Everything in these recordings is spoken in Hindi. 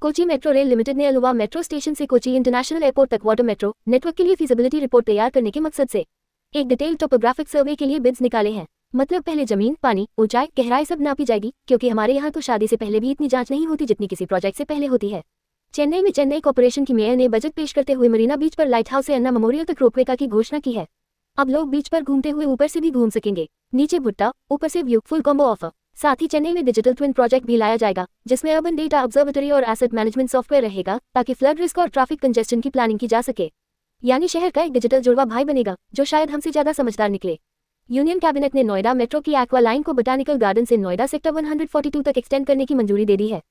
कोची मेट्रो रेल लिमिटेड ने अलुवा मेट्रो स्टेशन से कोची इंटरनेशनल एयरपोर्ट तक वाटर मेट्रो नेटवर्क के लिए फीजिबिलिटी रिपोर्ट तैयार करने के मकसद से एक डिटेल टोपोग्राफिक सर्वे के लिए बिड्स निकाले हैं। मतलब पहले जमीन, पानी, ऊंचाई, गहराई सब नापी जाएगी, क्योंकि हमारे यहाँ तो शादी से पहले भी इतनी जांच नहीं होती जितनी किसी प्रोजेक्ट से पहले होती है। चेन्नई में चेन्नई कॉर्पोरेशन की मेयर ने बजट पेश करते हुए मरीना बीच पर लाइट हाउस से अन्ना मेमोरियल तक रोपवे की घोषणा की है। अब लोग बीच पर घूमते हुए ऊपर से भी घूम सकेंगे, नीचे भुट्टा, ऊपर से व्यू, फुल कॉम्बो ऑफर। साथ ही चेन्नई में डिजिटल ट्विन प्रोजेक्ट भी लाया जाएगा, जिसमें अर्बन डेटा ऑब्जर्वेटरी और एसेट मैनेजमेंट सॉफ्टवेयर रहेगा, ताकि फ्लड रिस्क और ट्रैफिक कंजेस्शन की प्लानिंग की जा सके। यानी शहर का एक डिजिटल जुड़वा भाई बनेगा, जो शायद हमसे ज्यादा समझदार निकले। यूनियन कैबिनेट ने नोएडा मेट्रो की एक्वा लाइन को बोटानिकल गार्डन से नोएडा सेक्टर 142 तक एक्सटेंड करने की मंजूरी दे दी है।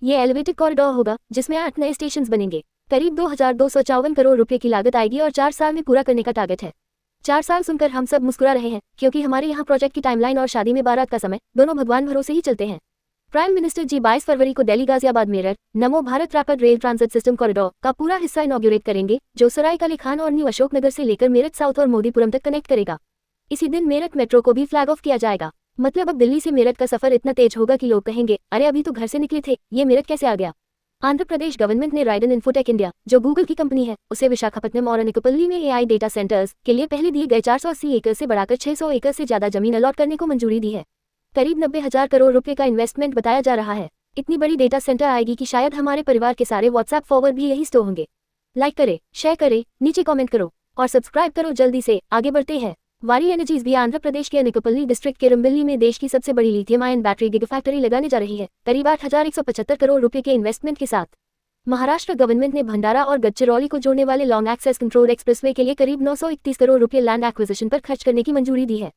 ये एलिवेटेड कॉरिडोर होगा, जिसमें 8 नए स्टेशन बनेंगे। करीब 2254 करोड़ रुपए की लागत आएगी और 4 साल में पूरा करने का टारगेट है। 4 साल सुनकर हम सब मुस्कुरा रहे हैं, क्योंकि हमारे यहाँ प्रोजेक्ट की टाइमलाइन और शादी में बारात का समय दोनों भगवान भरोसे ही चलते हैं। प्राइम मिनिस्टर जी 22 फरवरी को दिल्ली गाजियाबाद मेरठ नमो Bharat rapid rail transit system corridor का पूरा हिस्सा इनॉग्रेट करेंगे, जो सरायकाले खान और न्यू अशोकनगर से लेकर मेरठ साउथ और मोदीपुरम तक कनेक्ट करेगा। इसी दिन मेरठ मेट्रो को भी फ्लैग ऑफ किया जाएगा। मतलब अब दिल्ली से मेरठ का सफर इतना तेज होगा कि लोग कहेंगे, अरे अभी तो घर से निकले थे, ये मेरठ कैसे आ गया। आंध्र प्रदेश गवर्नमेंट ने राइडन इन्फोटेक इंडिया, जो गूगल की कंपनी है, उसे विशाखापट्टनम और अनकपल्ली में एआई डेटा सेंटर्स के लिए पहले दिए गए 480 एकड़ से बढ़ाकर 600 एकड़ से ज्यादा जमीन अलॉट करने को मंजूरी दी है। करीब 90,000 करोड़ रुपए का इन्वेस्टमेंट बताया जा रहा है। इतनी बड़ी डेटा सेंटर आएगी कि शायद हमारे परिवार के सारे व्हाट्सएप फॉरवर्ड भी यही स्टोर होंगे। लाइक करे, शेयर करे, नीचे कॉमेंट करो और सब्सक्राइब करो। जल्दी से आगे बढ़ते हैं। वारी एनर्जीज भी आंध्र प्रदेश के अनकपल्ली डिस्ट्रिक्ट के रंबिल्ली में देश की सबसे बड़ी लिथियम आयन बैटरी गिगाफैक्ट्री लगाने जा रही है, करीब 8,175 करोड़ रुपए के इन्वेस्टमेंट के साथ। महाराष्ट्र गवर्नमेंट ने भंडारा और गढ़चिरौली को जोड़ने वाले लॉन्ग एक्सेस कंट्रोल एक्सप्रेसवे के लिए करीब 931 करोड़ रुपए लैंड एक्विजिशन पर खर्च करने की मंजूरी दी है।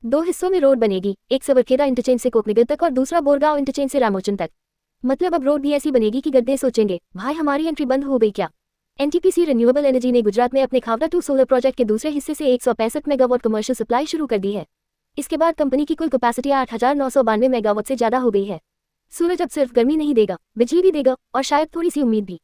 2 हिस्सों में रोड बनेगी, एक सवरखेड़ा इंटरचेंज से कोकनगर तक और दूसरा बोरगांव इंटरचेंज से रामोचन तक। मतलब अब रोड भी ऐसी बनेगी कि गद्दे सोचेंगे, भाई हमारी एंट्री बंद हो गई क्या। एनटीपीसी रिन्यूएबल एनर्जी ने गुजरात में अपने खावड़ा 2 सोलर प्रोजेक्ट के दूसरे हिस्से से 165 मेगावाट कमर्शियल सप्लाई शुरू कर दी है। इसके बाद कंपनी की कुल कैपेसिटी 8,992 मेगावाट से ज्यादा हो गई है। सूरज अब सिर्फ गर्मी नहीं देगा, बिजली भी देगा और शायद थोड़ी सी उम्मीद भी।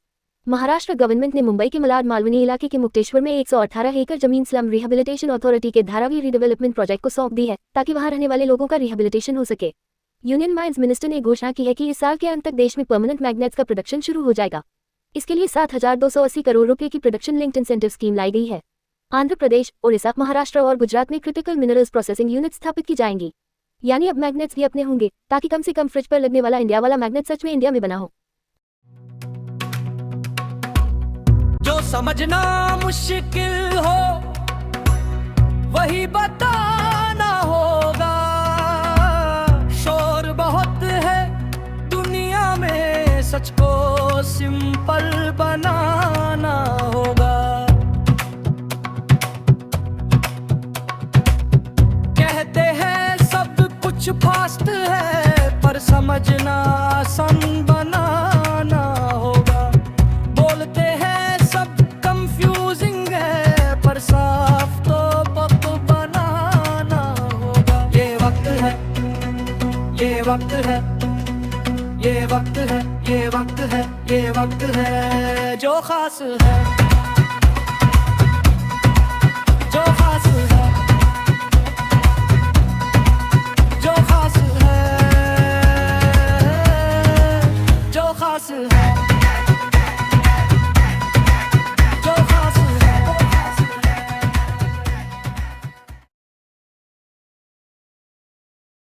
महाराष्ट्र गवर्नमेंट ने मुंबई के मलाड मालवनी इलाके के मुक्तेश्वर में 118 एकड़ जमीन स्लम रिहेबिलिटेशन अथॉरिटी के धारावी रीडेवलपमेंट प्रोजेक्ट को सौंप दी है, ताकि वहां रहने वाले लोगों का रिहेबिलिटेशन हो सके। यूनियन माइंस मिनिस्टर ने घोषणा की है कि इस साल के अंत तक देश में परमानेंट मैग्नेट्स का प्रोडक्शन शुरू हो जाएगा। इसके लिए 7,280 करोड़ रुपए की प्रोडक्शन लिंक्ड इंसेंटिव स्कीम लाई गई है। आंध्र प्रदेश, ओडिशा, महाराष्ट्र और गुजरात में क्रिटिकल मिनरल्स प्रोसेसिंग यूनिट स्थापित की जाएंगी। यानी अब मैग्नेट्स भी अपने होंगे, ताकि कम से कम फ्रिज पर लगने वाला इंडिया वाला मैग्नेट सच में इंडिया में बना हो। जो समझना मुश्किल हो वही बताना होगा। शोर बहुत है दुनिया में, सच को सिंपल बनाना होगा। कहते हैं सब कुछ फास्ट है, पर समझना आसान बनाना होगा। बोलते हैं सब कंफ्यूजिंग है, पर साफ तो पक बनाना होगा। ये वक्त है, ये वक्त है, ये वक्त है, ये वक्त है, ये वक्त है जो खास है, जो खास है, जो खास है।